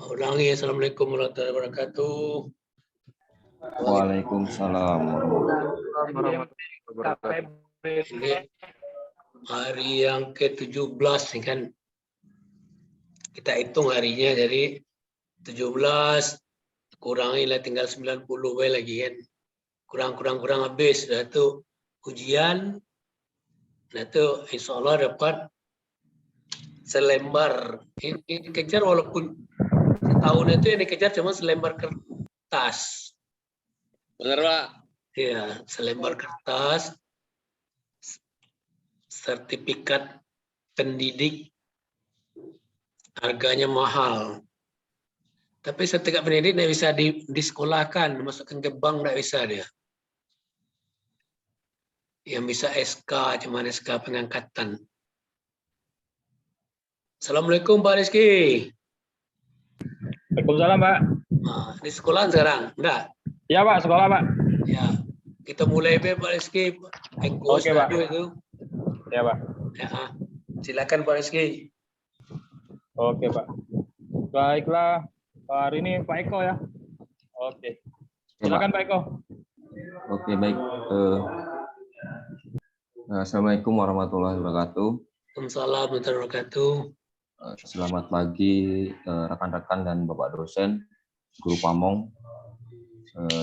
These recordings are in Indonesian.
Ulangi. Assalamualaikum warahmatullahi wabarakatuh. Waalaikumsalam warahmatullahi wabarakatuh. Ini hari yang ke-17 nih kan. Kita hitung harinya dari 17 kurangilah tinggal 90 lagi kan. Kurang habis. Sudah itu ujian. Nah itu insya Allah dapat selembar. Ini dikejar walaupun setahun itu yang dikejar cuma selembar kertas. Benar, Pak? Ya, selembar kertas, sertifikat pendidik, harganya mahal. Tapi sertifikat pendidik tidak bisa disekolahkan, dimasukkan ke bank tidak bisa dia. Yang bisa SK, cuma SK pengangkatan. Assalamualaikum Pak Rizky. Waalaikumsalam, Pak. Nah, di sekolahan sekarang? Enggak? Ya, Pak, sekolah, Pak. Ya, kita mulai Pak Rizky. Oke, Pak. Itu. Ya, Pak. Ya, silakan Pak Rizky. Oke, Pak. Baiklah, hari ini Pak Eko ya. Oke. Silakan Pak Eko. Oke, baik. Assalamualaikum warahmatullahi wabarakatuh. Waalaikumsalam warahmatullahi wabarakatuh. Selamat pagi rekan-rekan dan Bapak dosen, Guru Pamong.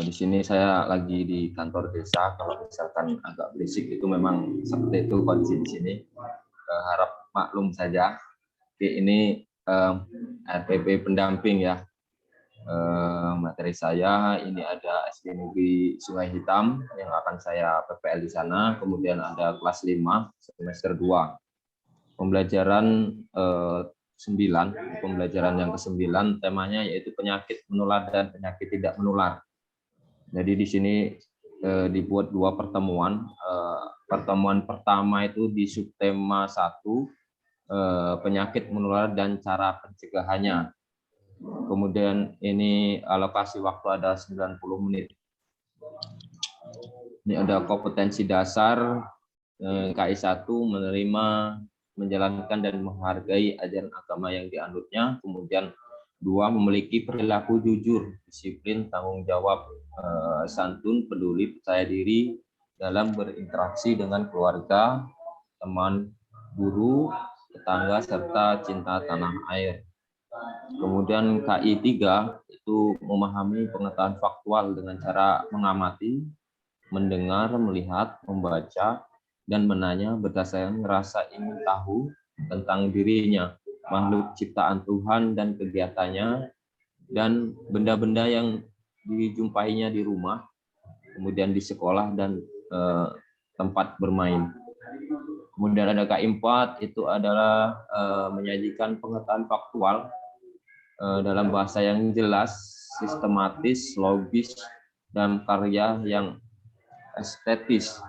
Di sini saya lagi di kantor desa. Kalau misalkan agak berisik itu memang seperti itu kondisi di sini. Harap maklum saja. Oke, ini RPP pendamping ya. Materi saya ini ada SD Negeri Sungai Hitam yang akan saya PPL di sana. Kemudian ada kelas 5 semester 2. Pembelajaran 9, pembelajaran yang ke-9 temanya yaitu penyakit menular dan penyakit tidak menular. Jadi di sini dibuat 2 pertemuan. Pertemuan pertama itu di subtema 1, penyakit menular dan cara pencegahannya. Kemudian ini alokasi waktu ada 90 menit. Ini ada kompetensi dasar KI 1 menerima, menjalankan dan menghargai ajaran agama yang dianutnya. Kemudian 2, memiliki perilaku jujur, disiplin, tanggung jawab, santun, peduli, percaya diri dalam berinteraksi dengan keluarga, teman, guru, tetangga, serta cinta tanah air. Kemudian KI 3 itu memahami pengetahuan faktual dengan cara mengamati, mendengar, melihat, membaca, dan menanya berdasarkan rasa ingin tahu tentang dirinya, makhluk ciptaan Tuhan dan kegiatannya, dan benda-benda yang dijumpainya di rumah, kemudian di sekolah dan tempat bermain. Kemudian ada KI 4 itu adalah menyajikan pengetahuan faktual dalam bahasa yang jelas, sistematis, logis, dan karya yang estetis,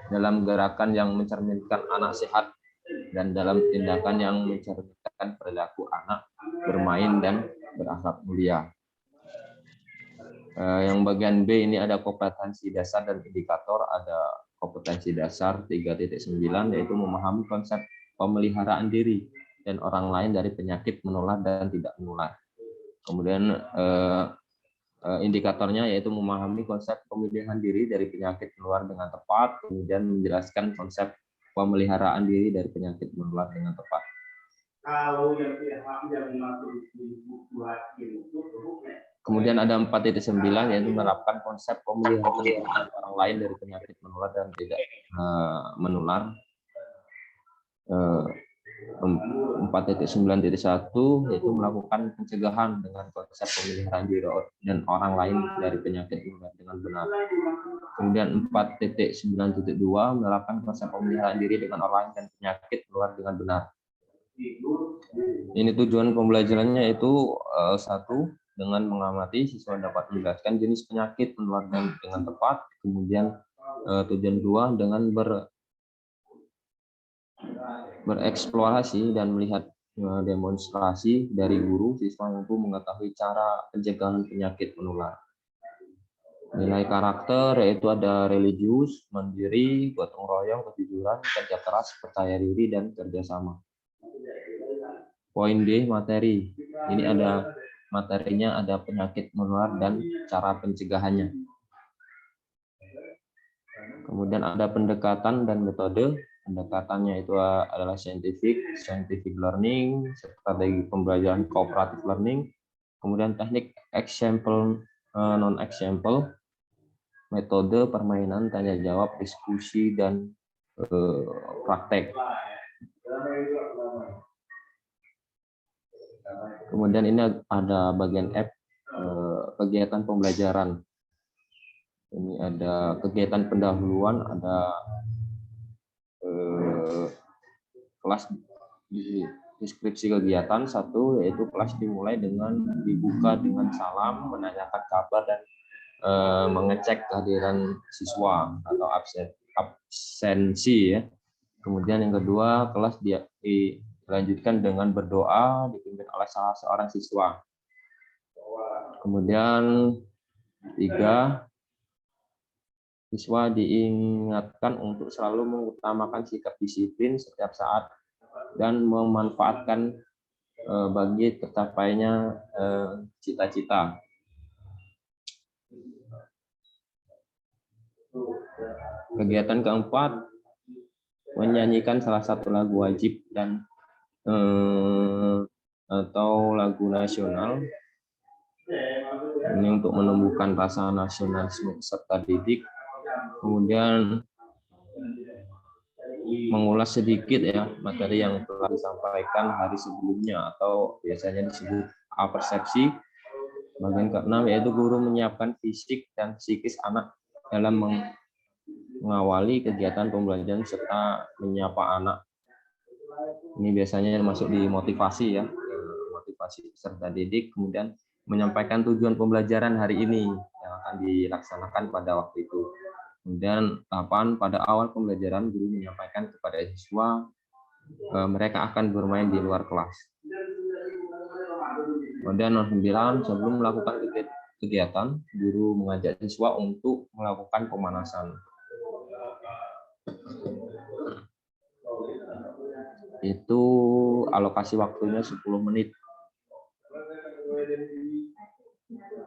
dalam gerakan yang mencerminkan anak sehat dan dalam tindakan yang mencerminkan perilaku anak bermain dan berakhlak mulia. Yang bagian B ini ada kompetensi dasar dan indikator. Ada kompetensi dasar 3.9 yaitu memahami konsep pemeliharaan diri dan orang lain dari penyakit menular dan tidak menular. Kemudian indikatornya yaitu memahami konsep pemilihan diri dari penyakit menular dengan tepat, kemudian menjelaskan konsep pemeliharaan diri dari penyakit menular dengan tepat. Kemudian ada 4.9 yaitu menerapkan konsep pemeliharaan orang lain dari penyakit menular dan tidak menular. 4.9.1 yaitu melakukan pencegahan dengan konsep pemeliharaan diri dan orang lain dari penyakit menular dengan benar. Kemudian 4.9.2 menerapkan konsep pemeliharaan diri dengan orang lain dan penyakit menular dengan benar. Ini tujuan pembelajarannya yaitu 1, dengan mengamati siswa dapat menjelaskan jenis penyakit menular dengan tepat. Kemudian tujuan 2 dengan bereksplorasi dan melihat demonstrasi dari guru, siswa mampu mengetahui cara pencegahan penyakit menular. Nilai karakter yaitu ada religius, mandiri, gotong royong, kejujuran, kerja keras, percaya diri, dan kerjasama. Poin D, materi. Ini ada materinya ada penyakit menular dan cara pencegahannya. Kemudian ada pendekatan dan metode. Pendekatannya itu adalah scientific learning, strategi pembelajaran cooperative learning, kemudian teknik example, non-example, metode permainan, tanya jawab, diskusi, dan praktek. Kemudian ini ada bagian F, kegiatan pembelajaran. Ini ada kegiatan pendahuluan, ada kelas deskripsi kegiatan satu, yaitu kelas dimulai dengan dibuka dengan salam, menanyakan kabar dan mengecek kehadiran siswa atau absensi ya. Kemudian yang kedua, kelas dilanjutkan dengan berdoa dipimpin oleh salah seorang siswa. Kemudian 3, siswa diingatkan untuk selalu mengutamakan sikap disiplin setiap saat dan memanfaatkan bagi tercapainya cita-cita. Kegiatan keempat, menyanyikan salah satu lagu wajib dan atau lagu nasional. Ini untuk menumbuhkan rasa nasionalisme peserta didik. Kemudian mengulas sedikit ya materi yang telah disampaikan hari sebelumnya atau biasanya disebut persepsi. Bagian ke-6 yaitu guru menyiapkan fisik dan psikis anak dalam mengawali kegiatan pembelajaran serta menyapa anak. Ini biasanya masuk di motivasi ya, motivasi peserta didik. Kemudian menyampaikan tujuan pembelajaran hari ini yang akan dilaksanakan pada waktu itu. Kemudian 8, pada awal pembelajaran guru menyampaikan kepada siswa mereka akan bermain di luar kelas. Kemudian 9, sebelum melakukan kegiatan, guru mengajak siswa untuk melakukan pemanasan. Itu alokasi waktunya 10 menit.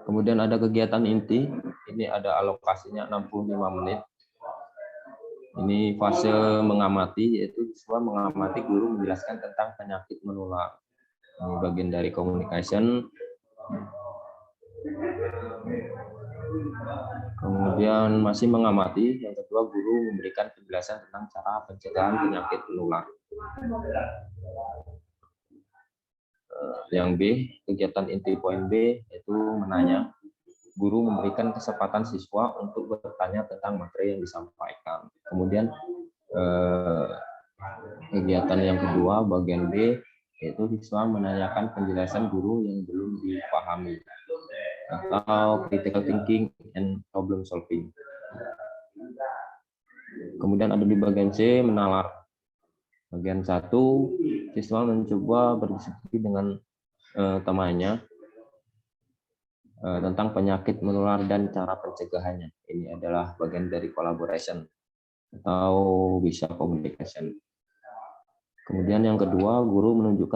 Kemudian ada kegiatan inti, ini ada alokasinya 65 menit. Ini fase mengamati, yaitu siswa mengamati guru menjelaskan tentang penyakit menular. Ini bagian dari communication. Kemudian masih mengamati, yang kedua guru memberikan penjelasan tentang cara pencegahan penyakit menular. Yang B, kegiatan inti poin B, yaitu menanya. Guru memberikan kesempatan siswa untuk bertanya tentang materi yang disampaikan. Kemudian kegiatan yang kedua, bagian B, yaitu siswa menanyakan penjelasan guru yang belum dipahami atau critical thinking and problem solving. Kemudian ada di bagian C, menalar. Bagian 1, siswa mencoba berdiskusi dengan temannya tentang penyakit menular dan cara pencegahannya. Ini adalah bagian dari collaboration atau bisa communication. Kemudian yang kedua, guru menunjuk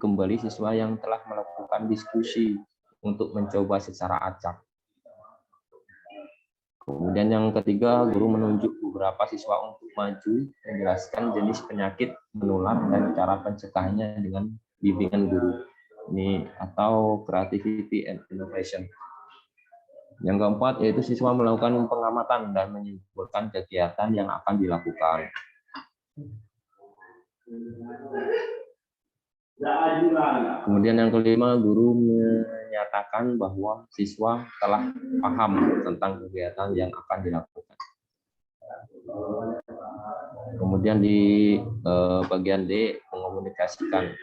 kembali siswa yang telah melakukan diskusi untuk mencoba secara acak. Kemudian yang ketiga, guru menunjuk beberapa siswa untuk maju menjelaskan jenis penyakit menular dan cara pencegahannya dengan bimbingan guru. Ini atau creativity and innovation. Yang keempat yaitu siswa melakukan pengamatan dan menyimpulkan kegiatan yang akan dilakukan. Kemudian yang kelima, guru menyatakan bahwa siswa telah paham tentang kegiatan yang akan dilakukan. Kemudian di bagian D, mengomunikasikan.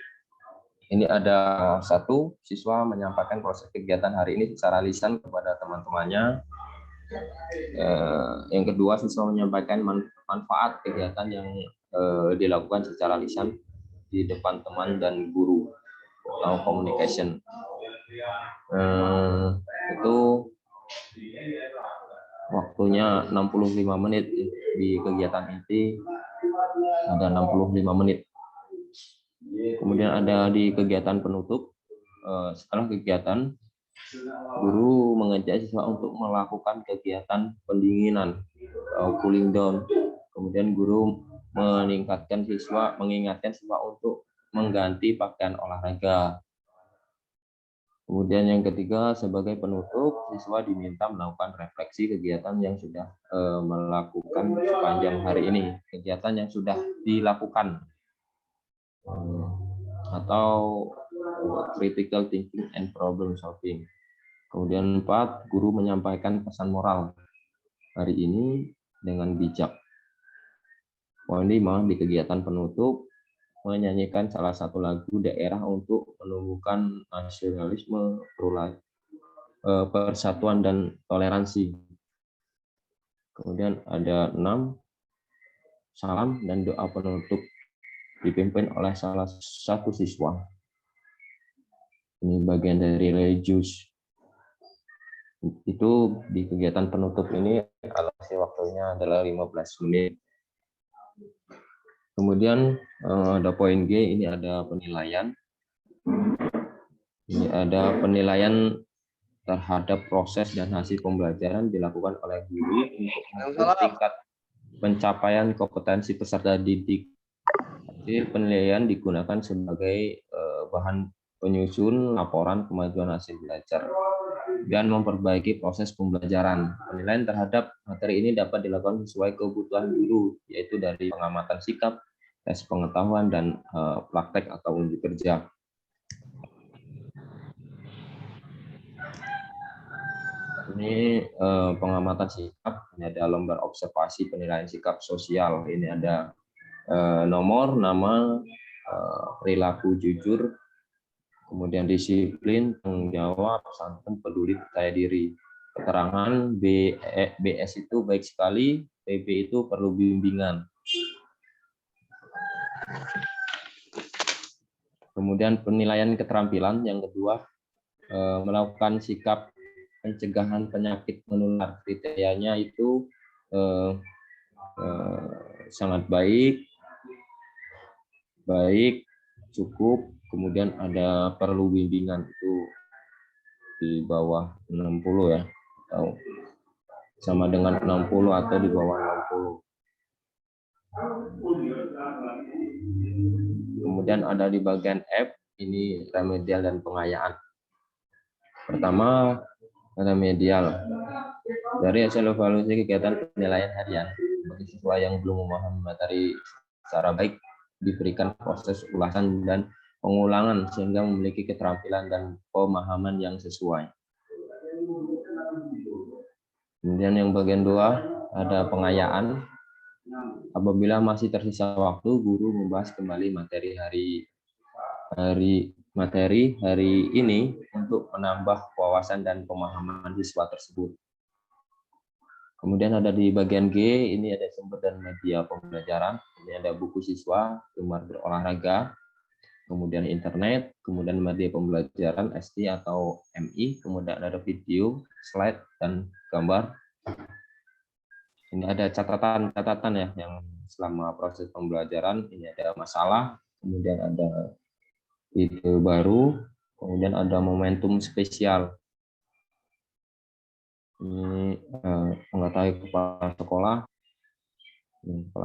Ini ada 1, siswa menyampaikan proses kegiatan hari ini secara lisan kepada teman-temannya. Yang kedua, siswa menyampaikan manfaat kegiatan yang dilakukan secara lisan di depan teman dan guru atau communication. Itu waktunya 65 menit di kegiatan inti, ada 65 menit. Kemudian Kemudian ada di kegiatan penutup. Setelah kegiatan, guru mengajak siswa untuk melakukan kegiatan pendinginan atau cooling down. Kemudian guru mengingatkan siswa untuk mengganti pakaian olahraga. Kemudian yang ketiga, sebagai penutup, siswa diminta melakukan refleksi kegiatan yang sudah melakukan sepanjang hari ini, kegiatan yang sudah dilakukan, atau critical thinking and problem solving. Kemudian 4, guru menyampaikan pesan moral hari ini dengan bijak. Poin 5, di kegiatan penutup, menyanyikan salah satu lagu daerah untuk menumbuhkan nasionalisme, persatuan dan toleransi. Kemudian ada 6, salam dan doa penutup dipimpin oleh salah satu siswa. Ini bagian dari religius. Itu di kegiatan penutup ini alokasi waktunya adalah 15 menit. Kemudian ada poin G, ini ada penilaian. Ini ada penilaian terhadap proses dan hasil pembelajaran dilakukan oleh guru untuk mengukur tingkat pencapaian kompetensi peserta didik. Hasil penilaian digunakan sebagai bahan penyusun laporan kemajuan hasil belajar dan memperbaiki proses pembelajaran. Penilaian terhadap materi ini dapat dilakukan sesuai kebutuhan guru, yaitu dari pengamatan sikap, tes pengetahuan, dan praktek atau uji kerja. Ini pengamatan sikap, ini ada lembar observasi penilaian sikap sosial. Ini ada nomor, nama, perilaku jujur, kemudian disiplin, tanggung jawab, santun, peduli, percaya diri. Keterangan BS itu baik sekali, PB itu perlu bimbingan. Kemudian penilaian keterampilan yang kedua, melakukan sikap pencegahan penyakit menular. Kriterianya itu sangat baik, cukup, kemudian ada perlu bimbingan, itu di bawah 60 ya, atau sama dengan 60 atau di bawah 60. Kemudian ada di bagian F, ini remedial dan pengayaan. Pertama, remedial. Dari hasil evaluasi kegiatan penilaian harian, bagi siswa yang belum memahami materi secara baik, diberikan proses ulasan dan pengulangan sehingga memiliki keterampilan dan pemahaman yang sesuai. Kemudian yang bagian 2 ada pengayaan. Apabila masih tersisa waktu, guru membahas kembali materi hari ini untuk menambah wawasan dan pemahaman siswa tersebut. Kemudian ada di bagian G, ini ada sumber dan media pembelajaran. Ini ada buku siswa, gemar berolahraga, kemudian internet, kemudian media pembelajaran ST atau MI, kemudian ada video, slide, dan gambar. Ini ada catatan-catatan ya, yang selama proses pembelajaran. Ini ada masalah, kemudian ada ide baru, kemudian ada momentum spesial. Ini mengetahui kepala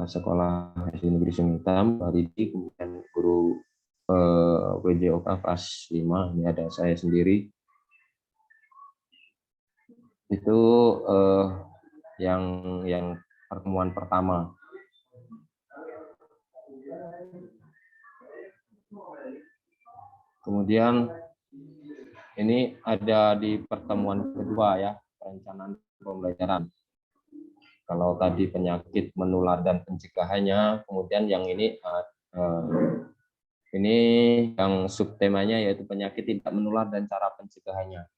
sekolah SD Negeri Sungai Hitam, Pak Ridi, kemudian guru PJOK kelas 5, ini ada saya sendiri. Itu yang pertemuan pertama. Kemudian ini ada di pertemuan kedua ya, perencanaan pembelajaran. Kalau tadi penyakit menular dan pencegahannya, kemudian yang ini yang subtemanya yaitu penyakit tidak menular dan cara pencegahannya.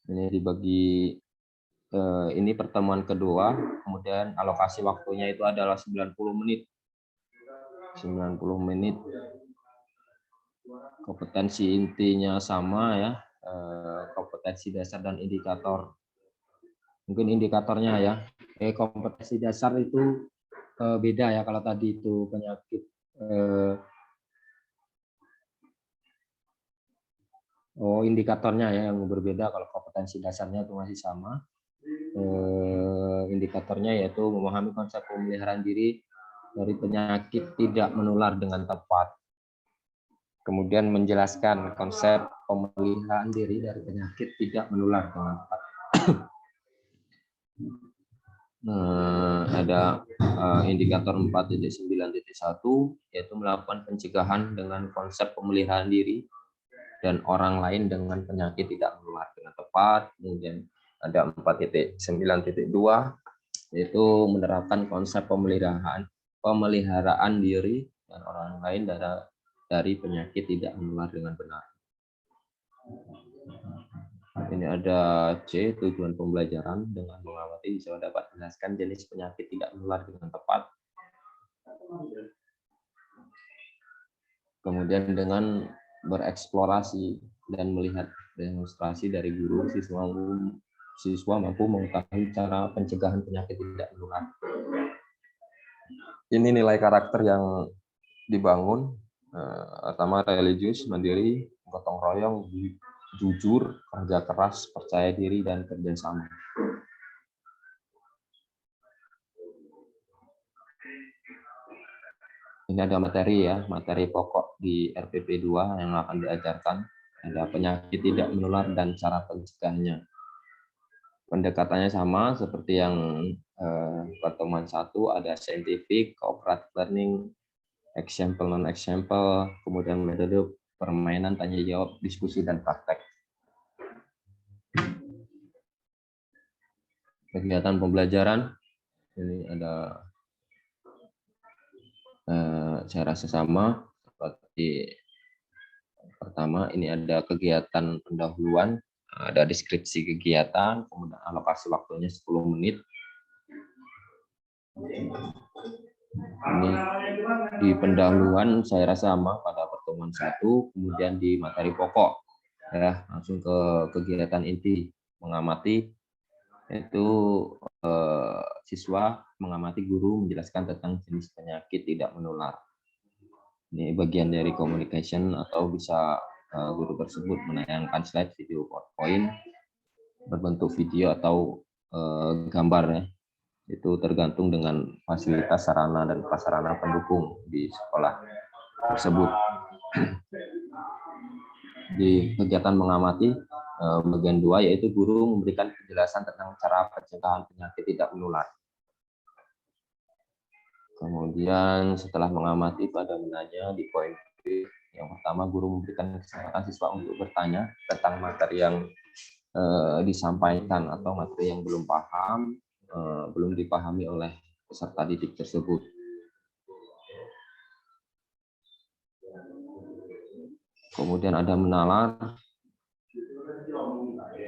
Ini dibagi, ini pertemuan kedua, kemudian alokasi waktunya itu adalah 90 menit. 90 menit. Kompetensi intinya sama ya, kompetensi dasar dan indikator. Mungkin indikatornya ya, kompetensi dasar itu beda ya kalau tadi itu penyakit indikatornya ya yang berbeda. Kalau kompetensi dasarnya itu masih sama. Indikatornya yaitu memahami konsep pemeliharaan diri dari penyakit tidak menular dengan tepat. Kemudian menjelaskan konsep pemeliharaan diri dari penyakit tidak menular dengan tepat. Ada indikator 4.9.1 yaitu melakukan pencegahan dengan konsep pemeliharaan diri dan orang lain dengan penyakit tidak menular dengan tepat. Kemudian ada 4.9.2 yaitu menerapkan konsep pemeliharaan diri dan orang lain dari penyakit tidak menular dengan benar. Ini ada C, tujuan pembelajaran. Dengan mengamati siswa dapat menjelaskan jenis penyakit tidak menular dengan tepat. Kemudian dengan bereksplorasi dan melihat demonstrasi dari guru, siswa mampu mengetahui cara pencegahan penyakit tidak menular. Ini nilai karakter yang dibangun. Pertama, religius, mandiri, gotong royong, jujur, kerja keras, percaya diri, dan kerjasama. Ini ada materi ya, materi pokok di RPP 2 yang akan diajarkan. Ada penyakit tidak menular dan cara pencegahannya. Pendekatannya sama seperti yang pertemuan 1, ada scientific, cooperative learning, example, non-example, kemudian metode permainan, tanya jawab, diskusi, dan praktek. Kegiatan pembelajaran, ini ada saya rasa sama seperti pertama. Ini ada kegiatan pendahuluan, ada deskripsi kegiatan, kemudian alokasi waktunya 10 menit. Ini di pendahuluan saya rasa sama pada pertemuan 1, kemudian di materi pokok ya langsung ke kegiatan inti, mengamati, itu siswa mengamati guru menjelaskan tentang jenis penyakit tidak menular. Ini bagian dari communication, atau bisa guru tersebut menayangkan slide video PowerPoint berbentuk video atau gambar ya. Itu tergantung dengan fasilitas sarana dan prasarana pendukung di sekolah tersebut. Di kegiatan mengamati bagian 2 yaitu guru memberikan penjelasan tentang cara pencegahan penyakit tidak menular. Kemudian setelah mengamati pada menanya di poin B, yang pertama guru memberikan kesempatan siswa untuk bertanya tentang materi yang disampaikan atau materi yang belum paham, belum dipahami oleh peserta didik tersebut. Kemudian ada menalar.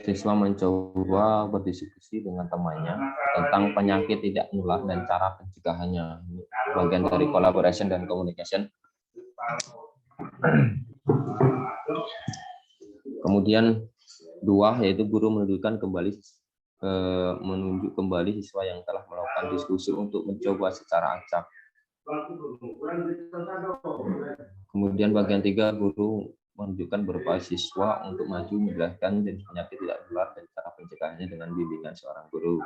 Siswa mencoba berdiskusi dengan temannya tentang penyakit tidak menular dan cara pencegahannya. Ini bagian dari collaboration dan communication. Kemudian 2 yaitu guru menunjuk kembali siswa yang telah melakukan diskusi untuk mencoba secara acak. Kemudian bagian 3 guru menunjukkan beberapa siswa untuk maju menjelaskan jenis penyakit tidak menular dan cara pencegahannya dengan bimbingan seorang guru.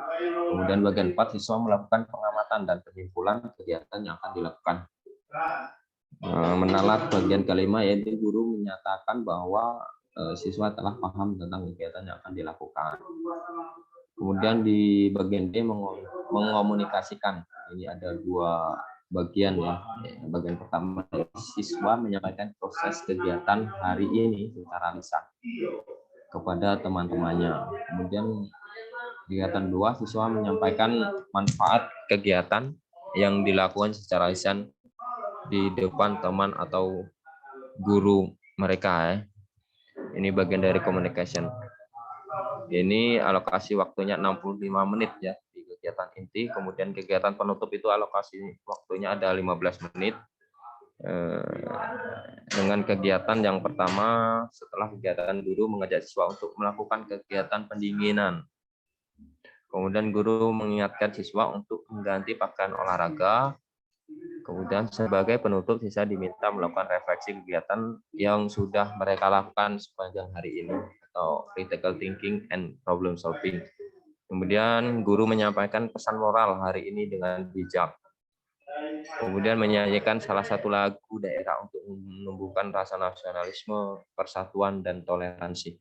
Kemudian bagian 4 siswa melakukan pengamatan dan penyimpulan kegiatan yang akan dilakukan. Menalar bagian kelima yaitu guru menyatakan bahwa siswa telah paham tentang kegiatan yang akan dilakukan. Kemudian di bagian D mengomunikasikan. Ini ada 2 bagian ya. Bagian pertama siswa menyampaikan proses kegiatan hari ini secara lisan kepada teman-temannya. Kemudian kegiatan 2 siswa menyampaikan manfaat kegiatan yang dilakukan secara lisan di depan teman atau guru mereka ya. Ini bagian dari communication. Ini alokasi waktunya 65 menit ya di kegiatan inti. Kemudian kegiatan penutup itu alokasi waktunya ada 15 menit. Dengan kegiatan yang pertama, setelah kegiatan guru mengajak siswa untuk melakukan kegiatan pendinginan. Kemudian guru mengingatkan siswa untuk mengganti pakaian olahraga. Kemudian sebagai penutup siswa diminta melakukan refleksi kegiatan yang sudah mereka lakukan sepanjang hari ini atau critical thinking and problem solving. Kemudian guru menyampaikan pesan moral hari ini dengan bijak. Kemudian menyanyikan salah satu lagu daerah untuk menumbuhkan rasa nasionalisme, persatuan, dan toleransi.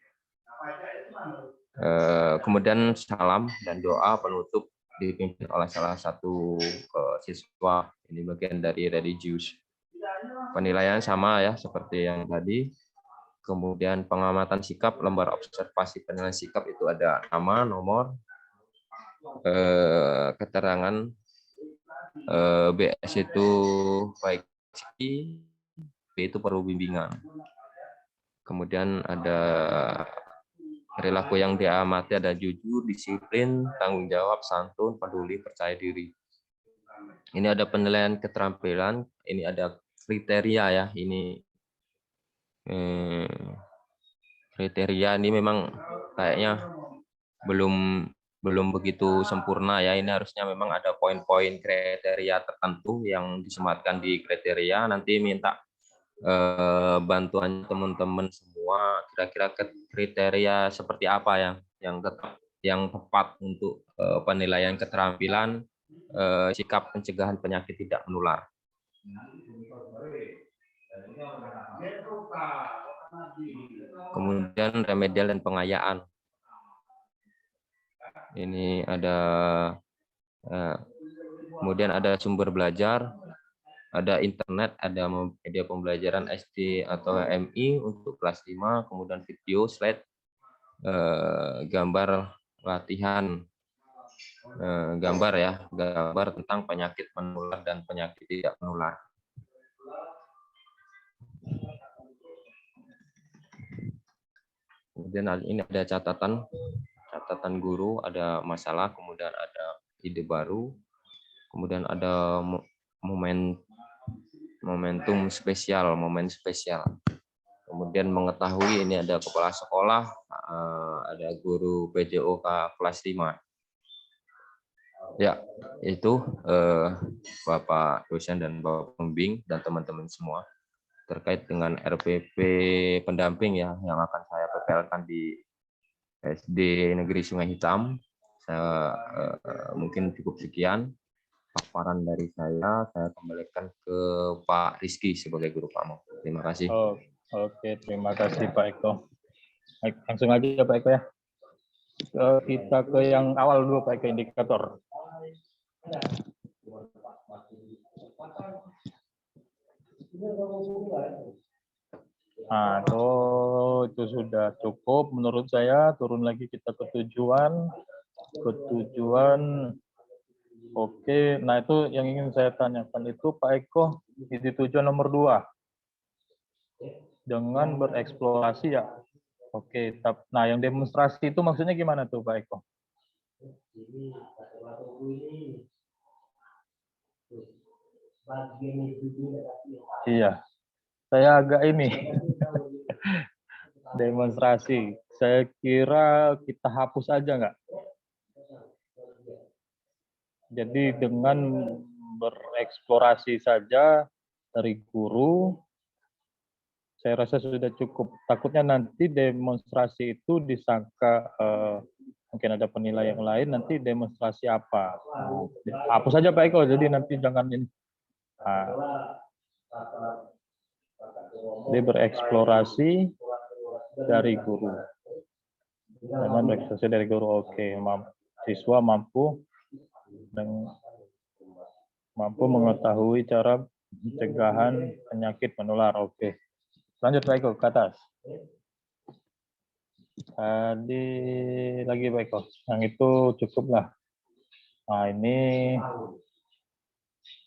Kemudian salam dan doa penutup dipimpin oleh salah satu siswa. Ini bagian dari religius. Penilaian sama ya seperti yang tadi. Kemudian pengamatan sikap, lembar observasi penilaian sikap itu ada nama, nomor, keterangan, BS itu baik, B itu perlu bimbingan. Kemudian ada perilaku yang diamati, ada jujur, disiplin, tanggung jawab, santun, peduli, percaya diri. Ini ada penilaian keterampilan, ini ada kriteria ya. Ini kriteria ini memang kayaknya belum begitu sempurna ya. Ini harusnya memang ada poin-poin kriteria tertentu yang disematkan di kriteria. Nanti minta bantuan teman-teman semua, kira-kira kriteria seperti apa yang tepat untuk penilaian keterampilan sikap pencegahan penyakit tidak menular. Kemudian remedial dan pengayaan. Ini ada kemudian ada sumber belajar, ada internet, ada media pembelajaran SD atau MI untuk kelas 5, kemudian video, slide, gambar latihan, gambar ya, gambar tentang penyakit menular dan penyakit tidak menular. Kemudian ini ada catatan guru, ada masalah, kemudian ada ide baru, kemudian ada momentum spesial, momen spesial. Kemudian mengetahui ini ada kepala sekolah, ada guru PJOK kelas 5. Ya, itu Bapak dosen dan Bapak pembimbing dan teman-teman semua terkait dengan RPP pendamping ya yang akan saya PPL-kan di SD Negeri Sungai Hitam. Saya mungkin cukup sekian paparan dari saya kembalikan ke Pak Rizky sebagai guru Pamong. Terima kasih. Oke, terima kasih Pak Eko. Baik, langsung aja ya Pak Eko ya. Kita ke yang awal dulu Pak Eko, indikator. Nah, itu sudah cukup menurut saya. Turun lagi kita ke tujuan. Oke, nah itu yang ingin saya tanyakan itu Pak Eko di tujuan nomor 2 dengan bereksplorasi ya. Oke, nah yang demonstrasi itu maksudnya gimana tuh Pak Eko? Iya, saya agak ini demonstrasi. Saya kira kita hapus aja nggak? Jadi dengan bereksplorasi saja dari guru, saya rasa sudah cukup. Takutnya nanti demonstrasi itu disangka mungkin ada penilaian yang lain, nanti demonstrasi apa. Nah, hapus saja Pak Eko, jadi nanti jangan ini. Dia bereksplorasi dari guru. Dengan bereksplorasi dari guru, oke. Siswa mampu mengetahui cara pencegahan penyakit menular. Oke. Lanjut Pak Eko ke atas. Tadi lagi Pak Eko. Yang itu cukup lah. Nah ini.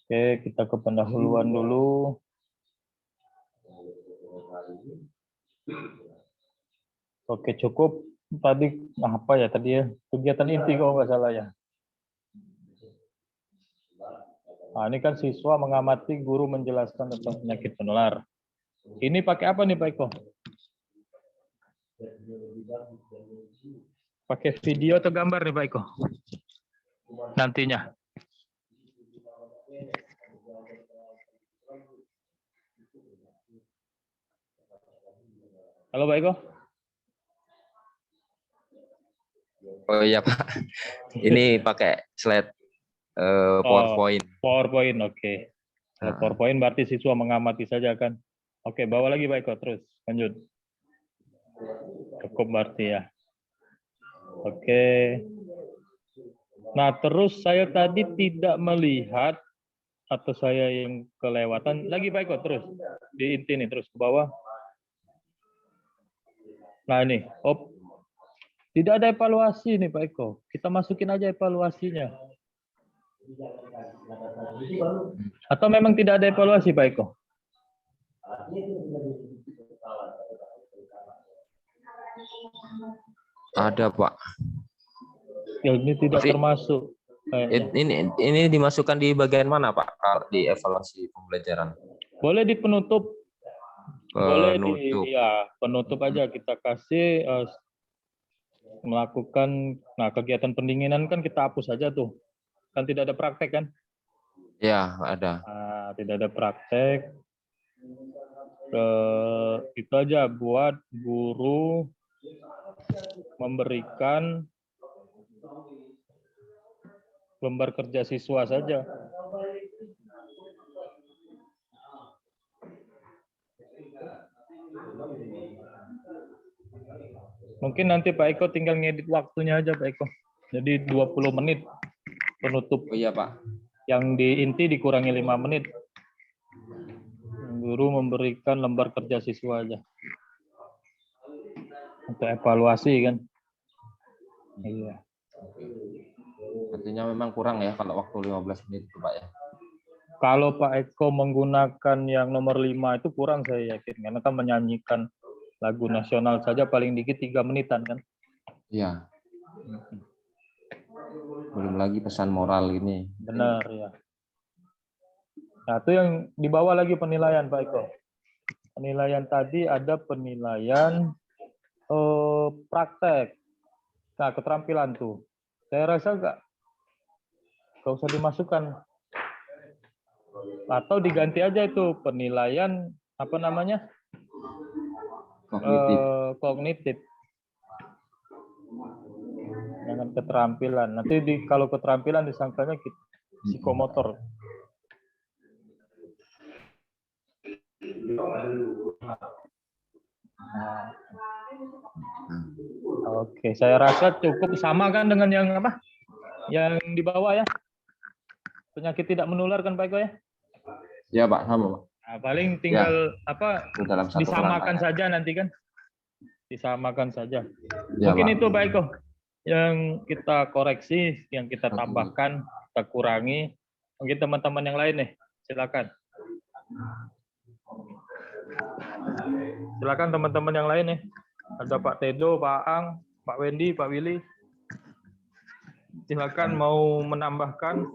Oke, kita ke pendahuluan dulu. Oke, cukup. Tadi apa ya tadi ya? Kegiatan inti kalau nggak salah ya. Nah, ini kan siswa mengamati guru menjelaskan tentang penyakit menular. Ini pakai apa nih Pak Eko? Pakai video atau gambar nih Pak Eko? Nantinya. Halo Pak Eko? Oh iya Pak, ini pakai slide PowerPoint. PowerPoint, oke. Kalau Nah. PowerPoint berarti siswa mengamati saja kan? Oke, bawa lagi Pak Eko, terus lanjut. Cukup berarti ya. Oke. Nah, terus saya tadi tidak melihat atau saya yang kelewatan. Lagi Pak Eko, terus. Di inti nih, terus ke bawah. Nah ini, tidak ada evaluasi nih Pak Eko. Kita masukin aja evaluasinya. Atau memang tidak ada evaluasi Pak Eko? Ada Pak. Ya, ini tidak Tapi- termasuk. kayaknya. Ini dimasukkan di bagian mana Pak? Kalau di evaluasi pembelajaran. Boleh di penutup. Boleh Penutup. penutup aja kita kasih melakukan kegiatan pendinginan kan kita hapus aja tuh. Kan tidak ada praktek kan? Ya, ada. Nah, tidak ada praktek. Itu aja buat guru memberikan lembar kerja siswa saja. Mungkin nanti Pak Eko tinggal ngedit waktunya aja Pak Eko. Jadi 20 menit penutup. Oh iya Pak. Yang di inti dikurangi 5 menit. Guru memberikan lembar kerja siswa aja. Untuk evaluasi kan. Iya. Artinya memang kurang ya kalau waktu 15 menit itu Pak ya. Kalau Pak Eko menggunakan yang nomor 5 itu kurang saya yakin. Karena kan menyanyikan lagu nasional saja paling dikit 3 menitan kan. Iya. Belum lagi pesan moral ini. Benar ya. Nah itu yang dibawa lagi penilaian Pak Eko. Penilaian tadi ada penilaian praktek. Nah keterampilan tuh. Saya rasa nggak usah dimasukkan. Atau diganti aja itu penilaian apa namanya? Kognitif. Kognitif. Dengan keterampilan. Nanti kalau keterampilan disangkanya psikomotor. Nah. Oke, saya rasa cukup sama kan dengan yang apa? Yang di bawah ya. Penyakit tidak menular kan Pak Eko ya? Ya Pak, sama Pak. Nah, paling tinggal Itu dalam satu disamakan kerangka, ya. saja nanti kan. Disamakan saja. Ya, Mungkin Pak. itu Pak Eko yang kita koreksi, yang kita tambahkan, kita kurangi. Mungkin teman-teman yang lain nih, silakan. Silakan teman-teman yang lain nih. Ada Pak Tedo, Pak Ang, Pak Wendy, Pak Willy. Silakan mau menambahkan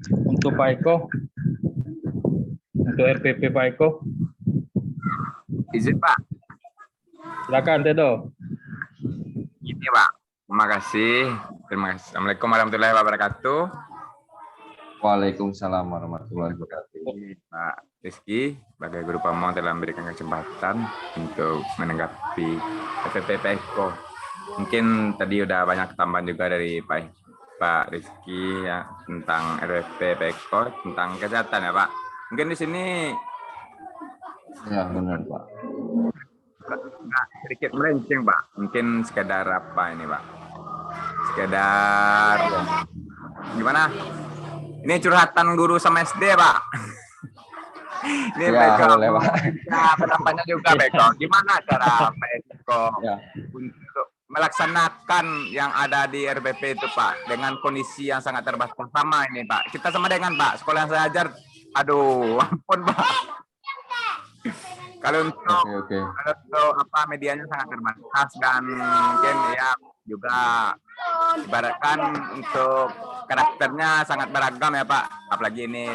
untuk Pak Eko, untuk RPP Pak Eko. Izin Pak, Silakan Tedo. ini Pak. Terima kasih. Assalamualaikum warahmatullahi wabarakatuh. Waalaikumsalam warahmatullahi wabarakatuh. Ini Pak Rizky, sebagai guru pamong telah memberikan kesempatan untuk menanggapi RPP Eko. Mungkin tadi udah banyak tambahan juga dari Pak Rizky ya tentang RPP Eko, tentang kesehatan ya Pak. Mungkin di sini Ya benar Pak. sedikit melenceng Pak. Mungkin sekedar apa ini Pak? Sekedar gimana? Ini curhatan guru sama SD Pak. Ini Ya, Pak Eko. boleh, Pak. Ya, pendampaknya juga Pak Eko. Gimana cara Pak Eko Ya. untuk melaksanakan yang ada di RPP itu Pak dengan kondisi yang sangat terbatas sama ini Pak. Kita sama dengan Pak sekolah yang saya ajar. Aduh, ampun Pak. Kalau untuk Oke. kalau untuk apa medianya sangat terbatas dan mungkin ya juga ibaratkan untuk karakternya sangat beragam ya Pak. Apalagi ini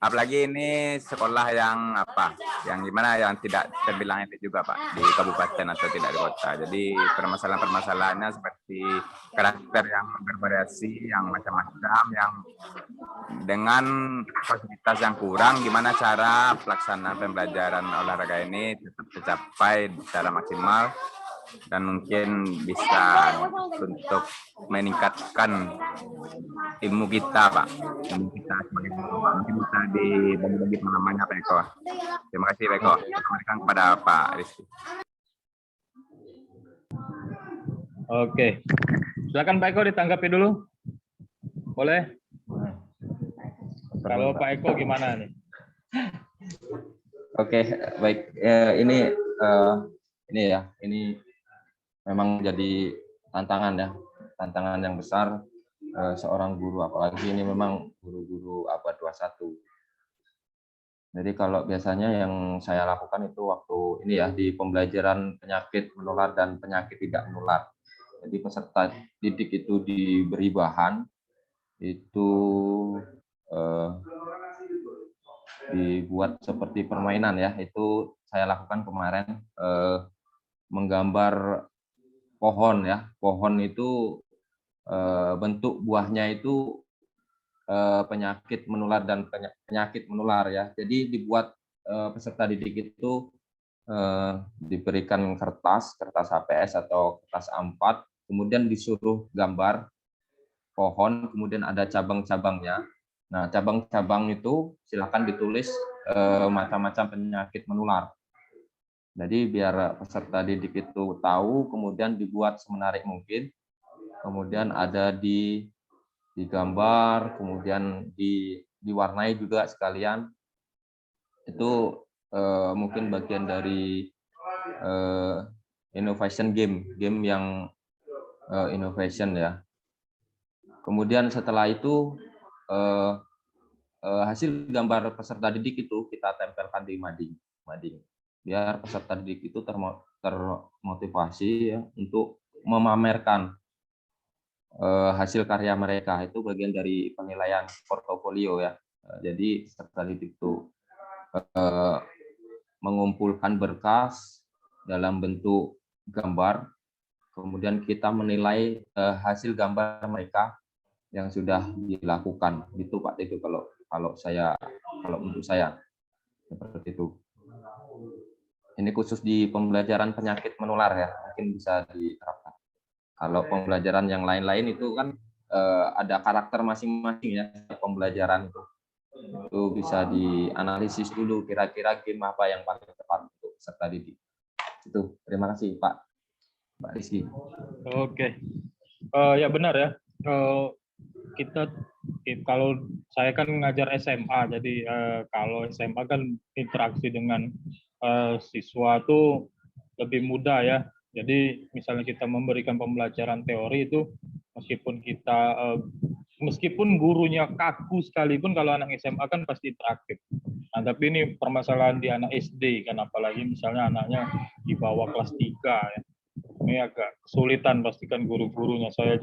apalagi ini sekolah yang apa, yang gimana, yang tidak terbilang elit juga Pak, di kabupaten atau tidak di kota. Jadi permasalahan-permasalahannya seperti karakter yang bervariasi, yang macam-macam, yang dengan fasilitas yang kurang, gimana cara pelaksanaan pembelajaran olahraga ini tetap tercapai secara maksimal dan mungkin bisa untuk meningkatkan ilmu kita Pak, ilmu kita sebagai guru Pak. Mungkin bisa dibagi-bagi pengalamannya Pak Eko. Terima kasih Pak Eko. Kembalikan kepada Pak Rizky. Oke, silakan Pak Eko ditanggapi dulu. Boleh? Kalau Pak Eko gimana nih? Oke, baik. Ini memang jadi tantangan ya, tantangan yang besar seorang guru, apalagi ini memang guru-guru abad 21. Jadi kalau biasanya yang saya lakukan itu waktu ini ya, di pembelajaran penyakit menular dan penyakit tidak menular. Jadi peserta didik itu diberi bahan, itu dibuat seperti permainan ya, itu saya lakukan kemarin, menggambar pohon ya. Pohon itu bentuk buahnya itu penyakit menular dan penyakit menular ya. Jadi dibuat peserta didik itu diberikan kertas HPS atau kertas A4, kemudian disuruh gambar pohon, kemudian ada cabang-cabangnya. Nah, cabang-cabang itu silakan ditulis macam-macam penyakit menular. Jadi biar peserta didik itu tahu, kemudian dibuat semenarik mungkin, kemudian ada digambar, kemudian diwarnai juga sekalian. Itu mungkin bagian dari innovation game yang innovation ya. Kemudian setelah itu hasil gambar peserta didik itu kita tempelkan di mading. Biar peserta didik itu termotivasi ya, untuk memamerkan hasil karya mereka. Itu bagian dari penilaian portofolio ya. Jadi peserta didik itu mengumpulkan berkas dalam bentuk gambar, kemudian kita menilai hasil gambar mereka yang sudah dilakukan. Gitu Pak Teguh kalau untuk saya seperti itu. Ini khusus di pembelajaran penyakit menular ya, mungkin bisa diterapkan. Kalau pembelajaran yang lain-lain itu kan ada karakter masing-masing ya pembelajaran itu. Itu bisa dianalisis dulu kira-kira game apa yang paling tepat untuk peserta didik. Itu. Terima kasih Pak Rizky. Oke, ya benar ya. Kalau saya kan ngajar SMA, jadi kalau SMA kan interaksi dengan siswa itu lebih mudah ya. Jadi misalnya kita memberikan pembelajaran teori itu, meskipun gurunya kaku sekalipun, kalau anak SMA kan pasti interaktif. Nah, tapi ini permasalahan di anak SD kan, apalagi misalnya anaknya di bawah kelas 3 ya. Ini agak kesulitan pastikan guru-gurunya. Saya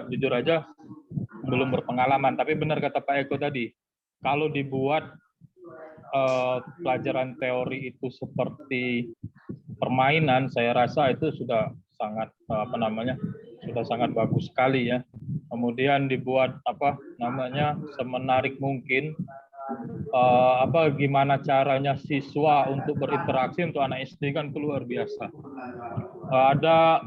jujur aja belum berpengalaman, tapi benar kata Pak Eko tadi, kalau dibuat pelajaran teori itu seperti permainan, saya rasa itu sudah sangat sudah sangat bagus sekali ya. Kemudian dibuat semenarik mungkin, gimana caranya siswa untuk berinteraksi. Untuk anak SD kan itu luar biasa. Ada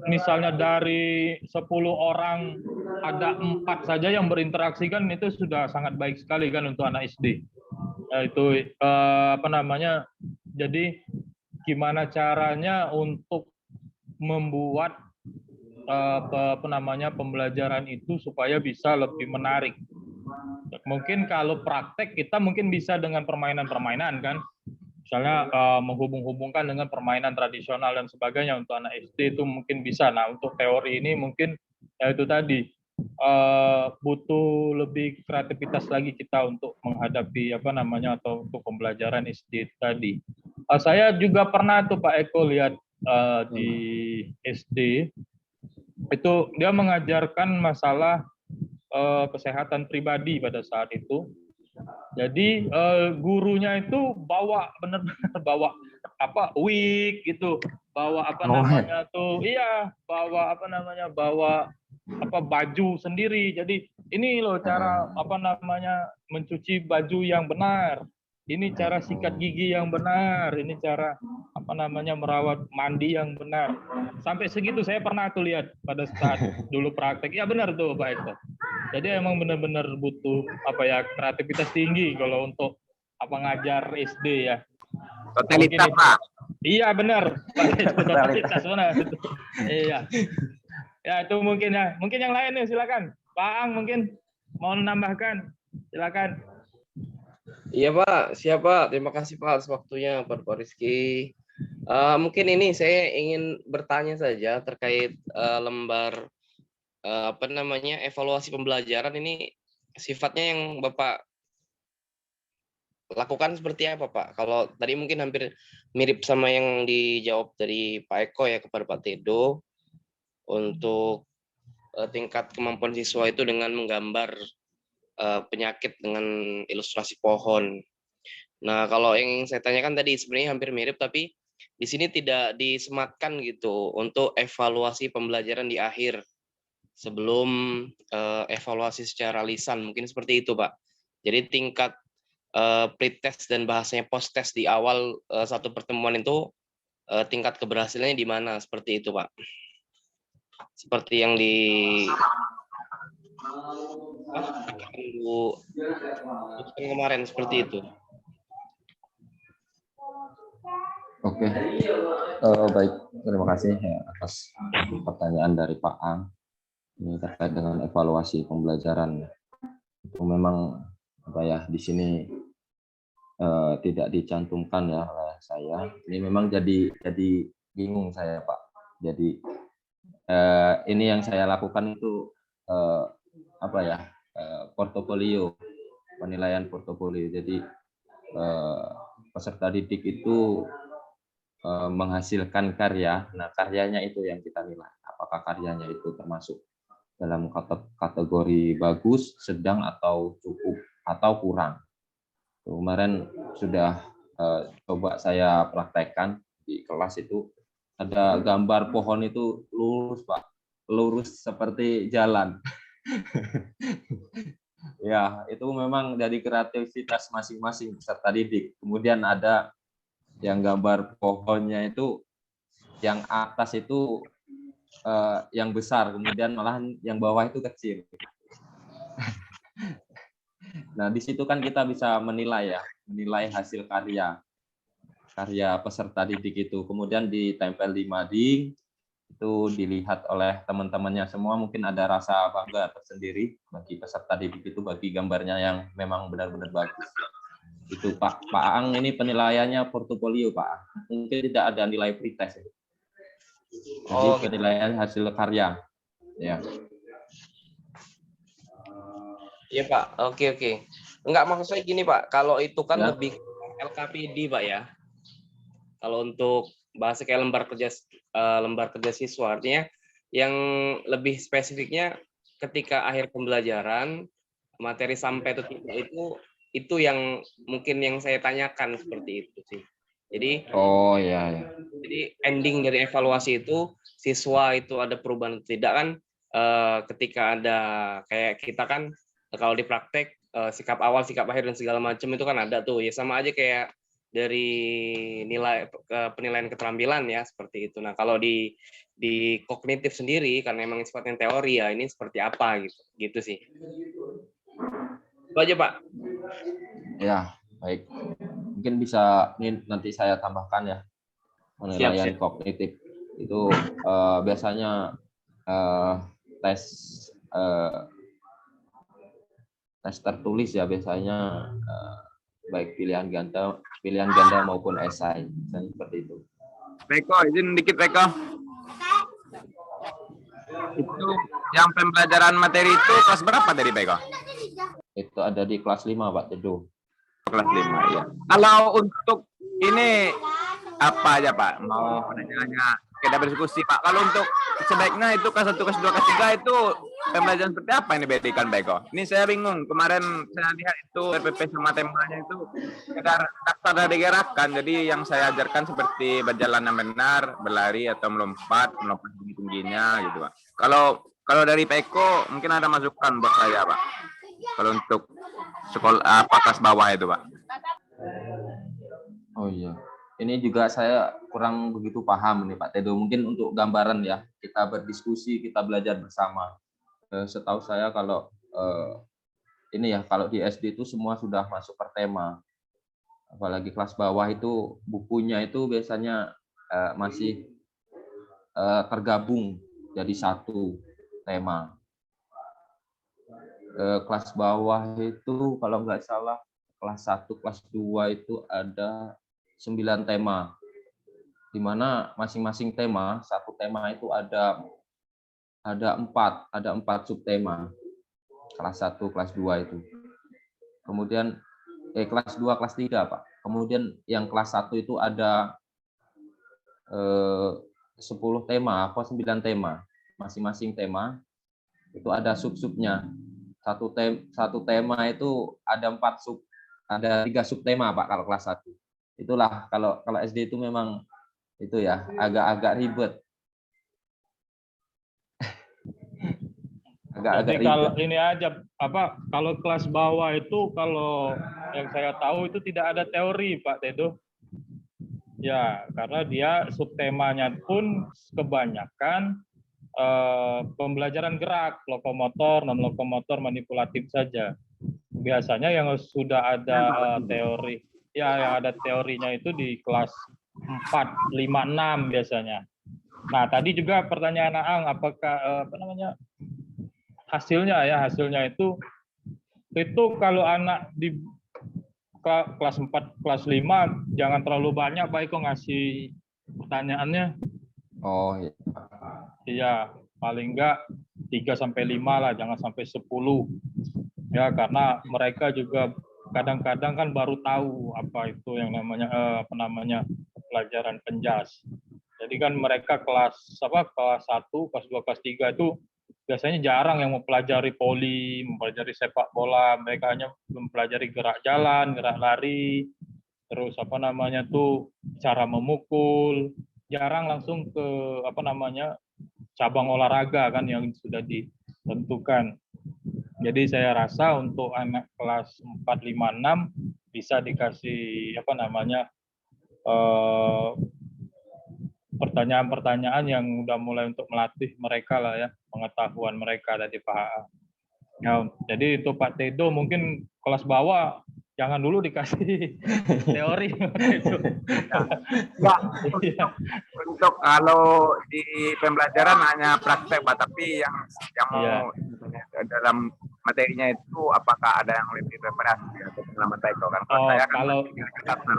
misalnya dari 10 orang ada 4 saja yang berinteraksi, kan itu sudah sangat baik sekali kan untuk anak SD. Jadi gimana caranya untuk membuat pembelajaran itu supaya bisa lebih menarik. Mungkin kalau praktek kita mungkin bisa dengan permainan-permainan kan, misalnya menghubung-hubungkan dengan permainan tradisional dan sebagainya. Untuk anak SD itu mungkin bisa. Nah, untuk teori ini mungkin ya itu tadi, butuh lebih kreativitas lagi kita untuk menghadapi atau untuk pembelajaran SD tadi. Saya juga pernah tuh Pak Eko lihat di SD itu dia mengajarkan masalah kesehatan pribadi pada saat itu. Jadi gurunya itu bawa benar-benar bawa apa wig gitu, bawa apa namanya tuh, iya, bawa apa namanya, bawa apa baju sendiri. Jadi ini loh cara apa namanya mencuci baju yang benar. Ini cara sikat gigi yang benar. Ini cara apa namanya merawat mandi yang benar. Sampai segitu saya pernah tuh lihat pada saat dulu praktek. Ya benar tuh Pak Eko. Jadi emang benar-benar butuh apa ya kreativitas tinggi kalau untuk apa ngajar SD ya. Totalitas, Mungkin Pak. iya benar, totalitas benar. Iya. Ya itu mungkin ya. Mungkin yang lain nih silakan. Pak Ang mungkin mau menambahkan. Silakan. Iya Pak, siap Pak. Terima kasih Pak atas waktunya Pak Rizky. Mungkin ini saya ingin bertanya saja terkait lembar apa namanya evaluasi pembelajaran ini sifatnya yang Bapak lakukan seperti apa Pak? Kalau tadi mungkin hampir mirip sama yang dijawab dari Pak Eko ya kepada Pak Tedo untuk tingkat kemampuan siswa itu dengan menggambar penyakit dengan ilustrasi pohon. Nah, kalau yang saya tanyakan tadi sebenarnya hampir mirip, tapi di sini tidak disematkan gitu untuk evaluasi pembelajaran di akhir sebelum evaluasi secara lisan, mungkin seperti itu, Pak. Jadi tingkat pretest dan bahasanya post-test di awal satu pertemuan itu tingkat keberhasilannya di mana, seperti itu, Pak. Seperti yang di kemarin seperti itu. Oke, baik. Terima kasih ya, atas pertanyaan dari Pak Ang. Ini terkait dengan evaluasi pembelajaran. Itu memang apa ya di sini tidak dicantumkan ya oleh saya. Ini memang jadi bingung saya Pak. Jadi ini yang saya lakukan itu apa ya portofolio, penilaian portofolio. Jadi peserta didik itu menghasilkan karya. Nah, karyanya itu yang kita nilai. Apakah karyanya itu termasuk dalam kategori bagus, sedang, atau cukup, atau kurang. Kemarin sudah coba saya praktekkan di kelas itu. Ada gambar pohon itu lurus, Pak. Lurus seperti jalan. Ya, itu memang dari kreativitas masing-masing peserta didik. Kemudian ada yang gambar pohonnya itu yang atas itu yang besar, kemudian malahan yang bawah itu kecil. Nah, di situ kan kita bisa menilai ya, menilai hasil karya peserta didik itu. Kemudian ditempel di mading, itu dilihat oleh teman-temannya semua, mungkin ada rasa bangga tersendiri bagi peserta didik itu, bagi gambarnya yang memang benar-benar bagus. Itu Pak Ang, ini penilaiannya portofolio Pak. Mungkin tidak ada nilai pretest. Jadi penilaian hasil karya. Ya. Iya Pak, oke. Enggak, maksud saya gini Pak, kalau itu kan Ya. lebih LKPD Pak ya. Kalau untuk bahasa kayak lembar kerja siswa, artinya yang lebih spesifiknya ketika akhir pembelajaran materi sampai atau tidak itu yang mungkin yang saya tanyakan seperti itu sih. Jadi Ya. Jadi ending dari evaluasi itu siswa itu ada perubahan atau tidak kan ketika ada kayak kita kan kalau di praktek sikap awal, sikap akhir dan segala macam itu kan ada tuh ya, sama aja kayak dari nilai penilaian keterampilan ya seperti itu. Nah, kalau di kognitif sendiri karena memang sifatnya teori ya ini seperti apa gitu sih. Itu aja Pak. Ya, baik. Mungkin bisa ini nanti saya tambahkan ya, penilaian kognitif itu biasanya tes tertulis ya, biasanya baik pilihan ganda maupun esai, dan seperti itu. Peko, izin dikit Peko. Itu yang pembelajaran materi itu kelas berapa dari Peko? Itu ada di kelas 5 Pak Tedo. Kelas 5 ya. Kalau untuk ini apa aja Pak? Mau nanya kita berdiskusi Pak. Kalau untuk sebaiknya itu kelas 1, kelas 2, kelas 3 itu pembelajaran seperti apa yang diberikan Pak Eko? Ini saya bingung. Kemarin saya lihat itu RPP sama temanya itu daftar dari gerakan. Jadi yang saya ajarkan seperti berjalan yang benar, berlari atau melompat tinggi-tingginya gitu Pak. Kalau dari Pak Eko mungkin ada masukan buat saya Pak. Kalau untuk sekolah kelas bawah itu Pak. Oh iya. Ini juga saya kurang begitu paham nih Pak Tedo. Mungkin untuk gambaran ya, kita berdiskusi, kita belajar bersama. Setahu saya kalau ini ya, kalau di SD itu semua sudah masuk per tema. Apalagi kelas bawah itu bukunya itu biasanya masih tergabung jadi satu tema. Kelas bawah itu kalau nggak salah kelas 1, kelas 2 itu ada 9 tema, di mana masing-masing tema, satu tema itu ada 4 subtema. Kelas 1, kelas 2 itu. Kemudian kelas 2, kelas 3, Pak. Kemudian yang kelas 1 itu ada 10 tema, 9 tema. Masing-masing tema itu ada sub-subnya. Satu tema itu ada 3 subtema Pak kalau kelas 1. Itulah kalau SD itu memang itu ya agak ribet. Jadi kalau ini aja kalau kelas bawah itu kalau yang saya tahu itu tidak ada teori Pak Tedo. Ya, karena dia subtemanya pun kebanyakan pembelajaran gerak, lokomotor, non lokomotor, manipulatif saja. Biasanya yang sudah ada teori, ya yang ada teorinya itu di kelas 4, 5, 6 biasanya. Nah, tadi juga pertanyaan Aang, apakah hasilnya itu kalau anak di kelas 4, kelas 5 jangan terlalu banyak Pak Eko ngasih pertanyaannya. Oh iya. Iya, paling enggak 3-5 lah, jangan sampai 10. Ya, karena mereka juga kadang-kadang kan baru tahu apa itu yang namanya pelajaran penjas. Jadi kan mereka kelas 1, kelas 2, kelas 3 itu biasanya jarang yang mempelajari voli, mempelajari sepak bola. Mereka hanya mempelajari gerak jalan, gerak lari, terus cara memukul. Jarang langsung ke cabang olahraga kan yang sudah ditentukan. Jadi saya rasa untuk anak kelas 4, 5, 6 bisa dikasih pertanyaan-pertanyaan yang udah mulai untuk melatih mereka lah ya, pengetahuan mereka tadi Pak AA. Ya, jadi itu Pak Tedo mungkin kelas bawah jangan dulu dikasih teori. Untuk kalau di pembelajaran hanya praktek Pak, tapi yang mau dalam materinya itu apakah ada yang lebih preparasi atau pengalaman Pak Eko kan? Saya kan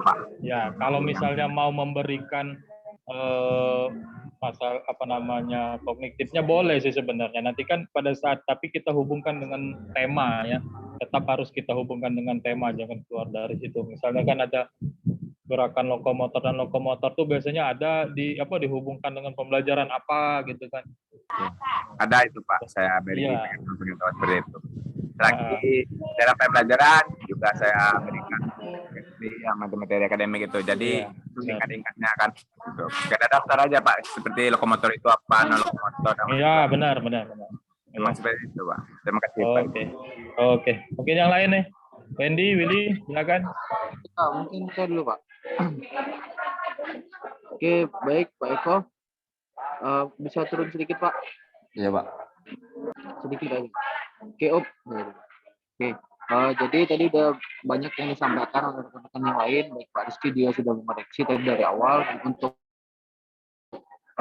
Pak. Ya, kalau misalnya mau memberikan kognitifnya boleh sih sebenarnya. Nanti kan pada saat tapi kita hubungkan dengan tema ya. Tetap harus kita hubungkan dengan tema, jangan keluar dari situ. Misalnya kan ada gerakan lokomotor dan lokomotor tuh biasanya ada dihubungkan dengan pembelajaran apa gitu kan. Ada itu Pak, saya beri pengetahuan seperti itu. Lagi dalam pembelajaran juga saya berikan materi akademik itu. Jadi tingkat-tingkatnya kan gitu. Kita daftar aja Pak, seperti lokomotor itu apa, non lokomotor. Iya, benar. Memang seperti itu Pak. Terima kasih Pak. Oke. Mungkin yang lain nih. Wendy, Willy, silakan. Mungkin saya dulu Pak. Oke, baik Pak Eko. Bisa turun sedikit Pak? Iya Pak. Sedikit aja. Oke, Oke. Jadi tadi udah banyak yang disampaikan oleh rekan-rekan yang lain. Baik Pak Rizky dia sudah mengoreksi tadi dari awal untuk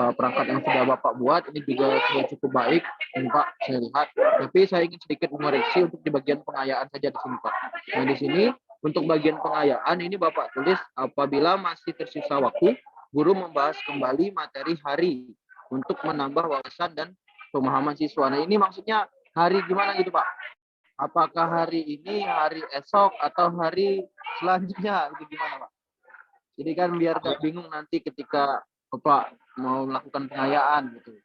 perangkat yang sudah Bapak buat ini juga sudah cukup baik, Pak saya lihat. Tapi saya ingin sedikit mengoreksi untuk di bagian pengayaan saja di sini Pak. Nah di sini untuk bagian pengayaan ini Bapak tulis apabila masih tersisa waktu, guru membahas kembali materi hari untuk menambah wawasan dan pemahaman siswa. Nah ini maksudnya hari gimana gitu Pak? Apakah hari ini, hari esok, atau hari selanjutnya? Itu gimana Pak? Jadi kan biar gak bingung nanti ketika Bapak mau melakukan pengayaan gitu.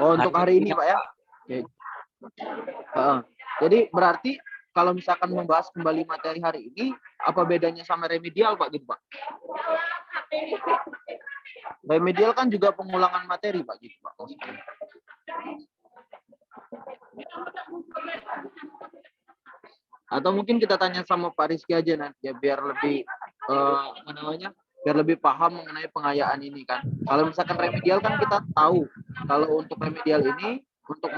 Oh untuk hari ini Pak ya? Oke. Jadi berarti kalau misalkan membahas kembali materi hari ini, apa bedanya sama remedial, Pak, gitu, Pak? Remedial kan juga pengulangan materi, Pak, gitu, Pak. Atau mungkin kita tanya sama Pak Rizky aja nanti ya, biar lebih biar lebih paham mengenai pengayaan ini kan. Kalau misalkan remedial kan kita tahu kalau untuk remedial ini untuk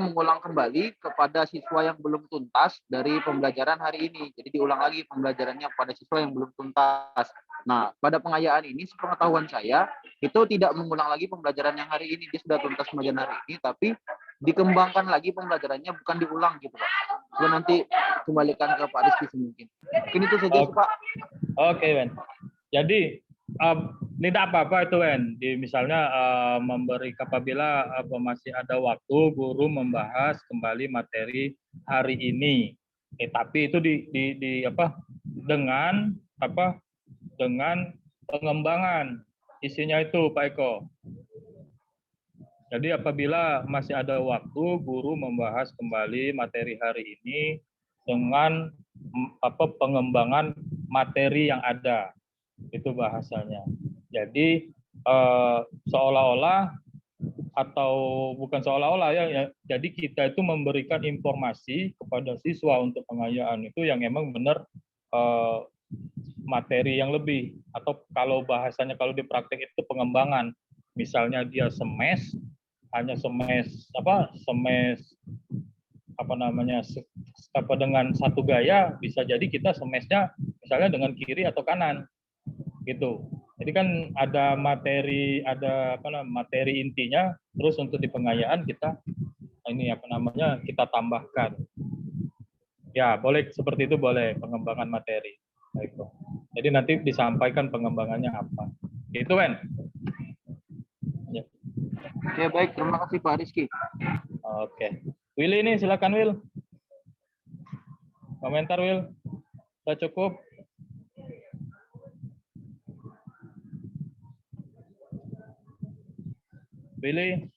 mengulang kembali kepada siswa yang belum tuntas dari pembelajaran hari ini. Jadi diulang lagi pembelajarannya pada siswa yang belum tuntas. Nah, pada pengayaan ini sepengetahuan saya itu tidak mengulang lagi pembelajaran yang hari ini, dia sudah tuntas pembelajaran hari ini, tapi dikembangkan lagi pembelajarannya, bukan diulang gitu, Pak. Gue nanti kembalikan ke Pak Rizky mungkin. Mungkin itu saja, Pak. Oke, Wen. Jadi tidak apa-apa itu, Wen. Misalnya memberi apabila masih ada waktu guru membahas kembali materi hari ini. Tapi itu dengan pengembangan isinya itu, Pak Eko. Jadi apabila masih ada waktu guru membahas kembali materi hari ini dengan pengembangan materi yang ada. Itu bahasanya. Jadi seolah-olah atau bukan seolah-olah ya, jadi kita itu memberikan informasi kepada siswa untuk pengayaan itu yang memang benar materi yang lebih, atau kalau bahasanya kalau di praktek itu pengembangan. Misalnya dia dengan satu gaya, bisa jadi kita semesnya misalnya dengan kiri atau kanan gitu. Jadi kan ada materi intinya, terus untuk di pengayaan kita kita tambahkan. Ya, boleh seperti itu, boleh pengembangan materi. Baik. Jadi nanti disampaikan pengembangannya apa. Itu, Wen. Ya. Oke, baik, terima kasih Pak Rizky. Oke. Willy ini silakan, Will. Komentar, Will. Sudah cukup? Willy.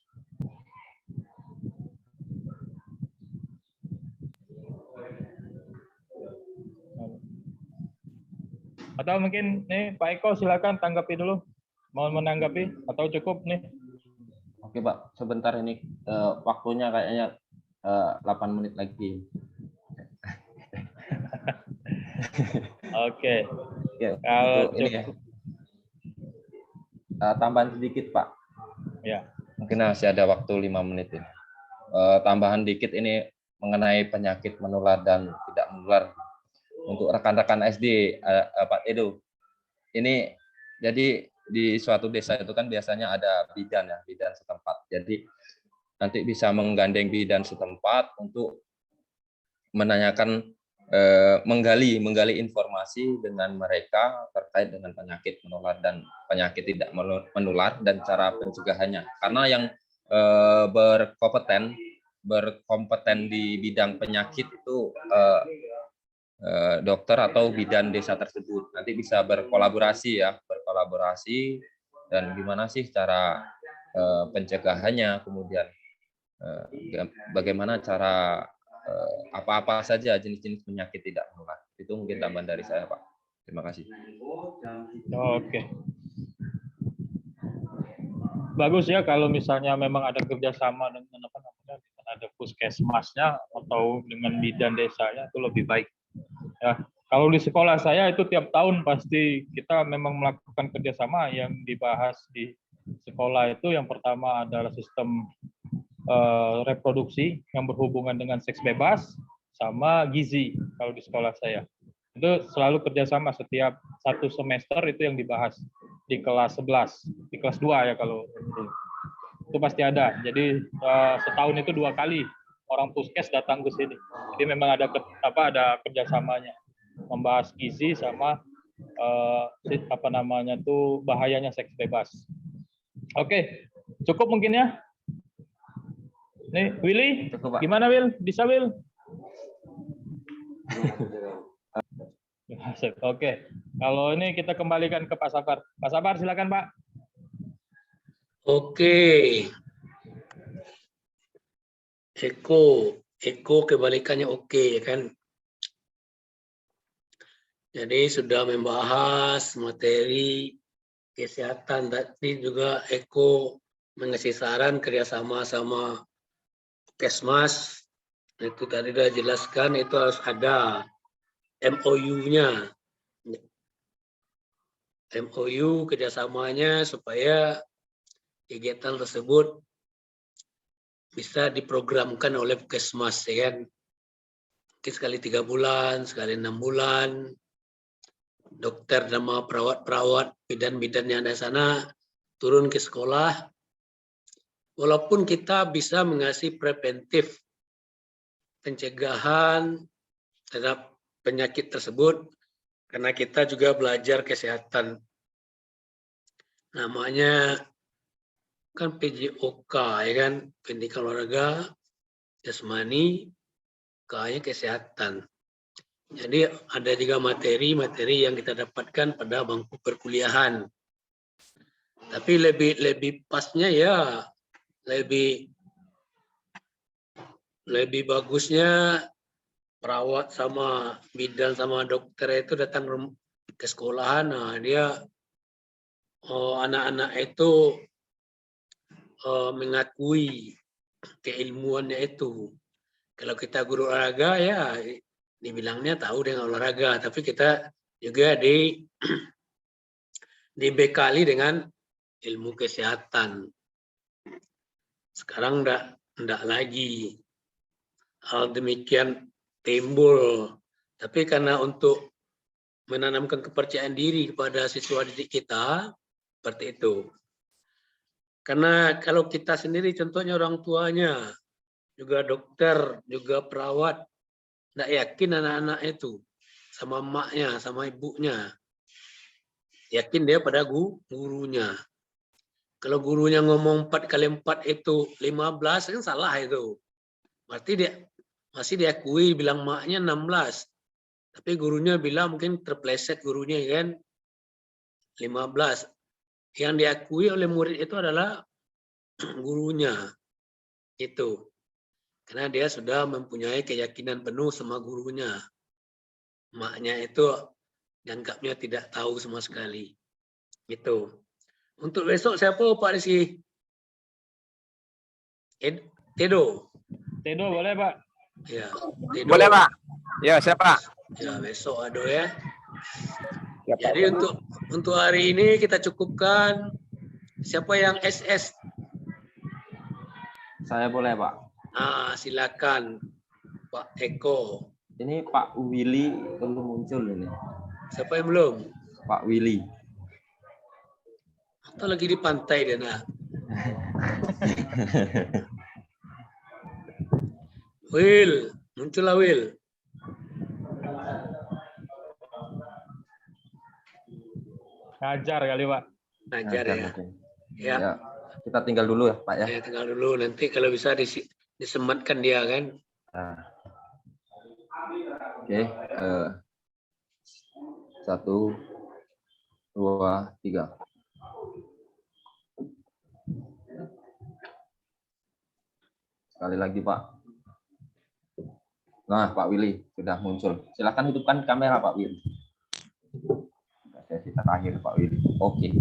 Atau mungkin nih Pak Eko silakan tanggapi dulu. Mau menanggapi atau cukup nih? Oke, Pak. Sebentar ini waktunya kayaknya 8 menit lagi. Oke. Ya, kalau ini ya. Tambahan sedikit, Pak. Ya. Mungkin masih ada waktu 5 menit ini. Tambahan dikit ini mengenai penyakit menular dan tidak menular. Untuk rekan-rekan SD, Pak Edo, ini jadi di suatu desa itu kan biasanya ada bidan ya, bidan setempat. Jadi nanti bisa menggandeng bidan setempat untuk menanyakan, menggali informasi dengan mereka terkait dengan penyakit menular dan penyakit tidak menular dan cara pencegahannya. Karena yang berkompeten di bidang penyakit itu dokter atau bidan desa tersebut. Nanti bisa berkolaborasi dan gimana sih cara pencegahannya, kemudian bagaimana cara apa-apa saja jenis-jenis penyakit tidak menular. Itu mungkin tambahan dari saya, Pak. Terima kasih. Oke. Bagus ya kalau misalnya memang ada kerjasama dengan ada puskesmasnya atau dengan bidan desanya, itu lebih baik. Ya, kalau di sekolah saya itu tiap tahun pasti kita memang melakukan kerjasama. Yang dibahas di sekolah itu yang pertama adalah sistem reproduksi yang berhubungan dengan seks bebas sama gizi. Kalau di sekolah saya itu selalu kerjasama, setiap satu semester itu yang dibahas di kelas 11, di kelas 2 ya kalau itu pasti ada. Jadi setahun itu 2 kali orang puskes datang ke sini. Jadi memang ada kerjasamanya, membahas gizi sama bahayanya seks bebas. Oke, cukup mungkin ya. Nih, Willy, Cukup, Pak. gimana Will? Bisa Will? Oke, kalau ini kita kembalikan ke Pak Sabar. Pak Sabar, silakan Pak. Oke. Eko kebalikannya oke, ya kan? Jadi sudah membahas materi kesehatan. Tadi juga Eko mengasih saran kerjasama sama Kesmas. Itu tadi sudah jelaskan, itu harus ada MOU-nya. MOU kerjasamanya supaya kegiatan tersebut bisa diprogramkan oleh Puskesmas, ya kan? Mungkin sekali 3 bulan, sekali 6 bulan. Dokter sama perawat-perawat, bidan-bidan yang ada di sana turun ke sekolah. Walaupun kita bisa mengasih preventif pencegahan terhadap penyakit tersebut, karena kita juga belajar kesehatan. Namanya kan PJOK, ya kan? Pendidikan olahraga, jasmani, K-nya kesehatan. Jadi ada juga materi-materi yang kita dapatkan pada bangku perkuliahan. Tapi lebih pasnya ya lebih bagusnya perawat sama bidan sama dokter itu datang ke sekolahan. Nah, dia anak-anak itu mengakui keilmuannya itu. Kalau kita guru olahraga ya dibilangnya tahu dengan olahraga, tapi kita juga dibekali dengan ilmu kesehatan. Sekarang enggak lagi hal demikian timbul, tapi karena untuk menanamkan kepercayaan diri kepada siswa didik kita, seperti itu. Karena kalau kita sendiri, contohnya orang tuanya, juga dokter, juga perawat, enggak yakin anak-anak itu sama emaknya, sama ibunya. Yakin dia pada gurunya. Kalau gurunya ngomong 4 kali 4 itu 15, kan salah itu. Berarti dia masih diakui bilang maknya 16. Tapi gurunya bilang mungkin terpleset gurunya, kan 15. Yang diakui oleh murid itu adalah gurunya. Itu. Karena dia sudah mempunyai keyakinan penuh sama gurunya. Maknya itu dianggapnya tidak tahu sama sekali. Gitu. Untuk besok siapa Pak Rizky? Tedo. Tedo boleh Pak? Ya, Tedo. Boleh, Pak. Ya, siapa? Ya, besok ada ya. Jadi untuk hari ini kita cukupkan. Siapa yang SS? Saya boleh, Pak. Nah, silakan Pak Eko. Ini Pak Willy belum muncul ini. Siapa yang belum? Pak Willy. Atau lagi di pantai dia nak. Will, muncullah Will. Ngajar kali Pak. Ngajar ya. mungkin. Ya. Ya, kita tinggal dulu ya, Pak ya. Ya, tinggal dulu. Nanti kalau bisa disematkan dia kan. Nah. Oke, 1, 2, 3. Sekali lagi, Pak. Nah, Pak Willy sudah muncul. Silakan hidupkan kamera, Pak Willy. Sesi terakhir, Pak Willy. Oke.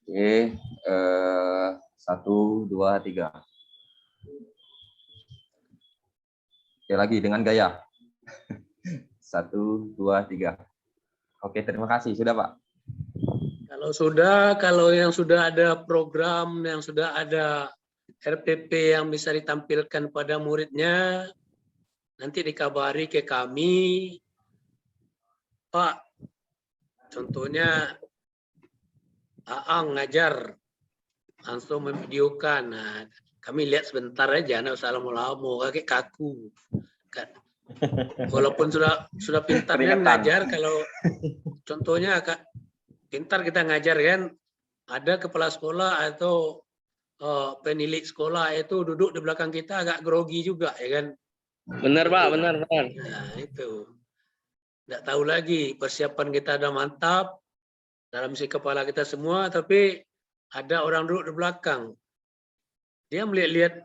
Oke, 1, 2, 3. Oke, lagi dengan gaya. 1, 2, 3. Oke, terima kasih. Sudah, Pak. Kalau yang sudah ada program, yang sudah ada RPP yang bisa ditampilkan pada muridnya, nanti dikabari ke kami, Pak. Contohnya, Aang ngajar, langsung memvideokan. Nah, kami lihat sebentar aja, nggak usah lama-lama, kayak kaku. Walaupun sudah pintarnya ngajar, kalau contohnya pintar kita ngajar kan, ada kepala sekolah atau penilik sekolah itu duduk di belakang kita agak grogi juga, ya kan? Benar Pak, benar. Nah, itu. Nggak tahu lagi, persiapan kita ada mantap, dalam isi kepala kita semua, tapi ada orang duduk di belakang. Dia melihat-lihat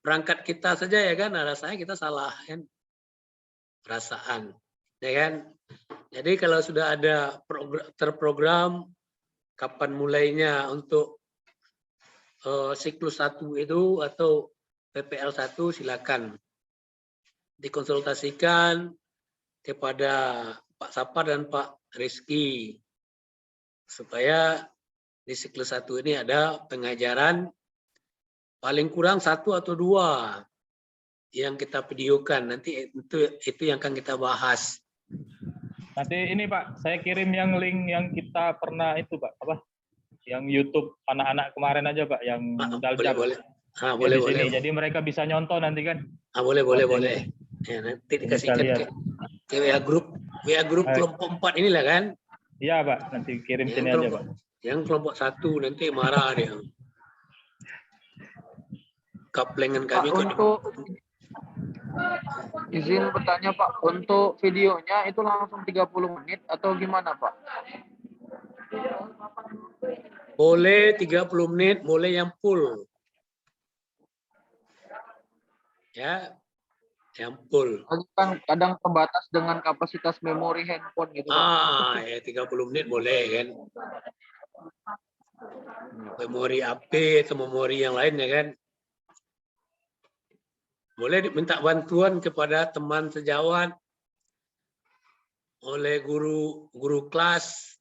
perangkat kita saja ya kan, rasanya kita salah kan, perasaan ya kan. Jadi kalau sudah ada terprogram kapan mulainya untuk siklus 1 itu atau PPL 1, silakan dikonsultasikan kepada Pak Sapar dan Pak Rizky supaya di siklus 1 ini ada pengajaran paling kurang 1 atau 2 yang kita videokan. Nanti itu yang akan kita bahas. Nanti ini Pak, saya kirim yang link yang kita pernah itu Pak, apa? Yang YouTube anak-anak kemarin aja Pak, yang Daljab. Boleh. Ya, Boleh, di sini. boleh. Jadi mereka bisa nyonton nanti kan. Boleh. Ya, nanti dikasihkan ke WA grup kelompok 4 inilah kan. Iya Pak, nanti kirim sini aja Pak. Yang kelompok 1 nanti marah dia. Kaplengan kami Pak, untuk izin bertanya Pak, untuk videonya itu langsung 30 menit atau gimana Pak? Boleh 30 menit, boleh yang full. Ya, yang full. Kan kadang terbatas dengan kapasitas memori handphone gitu Pak. Ya 30 menit boleh kan. Memori HP atau memori yang lain ya kan. Boleh minta bantuan kepada teman sejawat oleh guru kelas.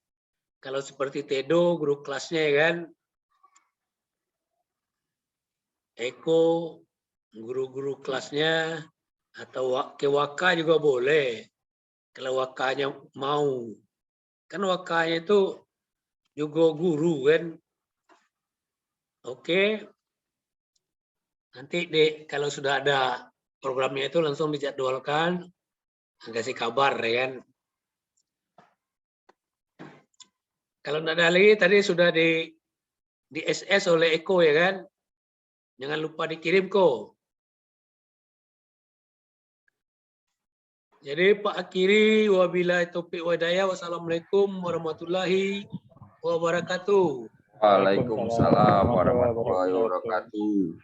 Kalau seperti Tedo, guru kelasnya ya kan. Eko, guru-guru kelasnya, atau ke Waka juga boleh. Kalau Wakanya mau. Kan Wakanya itu juga guru kan. Oke. Nanti kalau sudah ada programnya itu langsung dijadwalkan. Kasih kabar ya kan. Kalau tidak ada lagi, tadi sudah di SS oleh Eko ya kan. Jangan lupa dikirim kok. Jadi Pak akhiri, wabillahi taufiq wa hidayah, wassalamualaikum warahmatullahi wabarakatuh. Waalaikumsalam warahmatullahi wabarakatuh.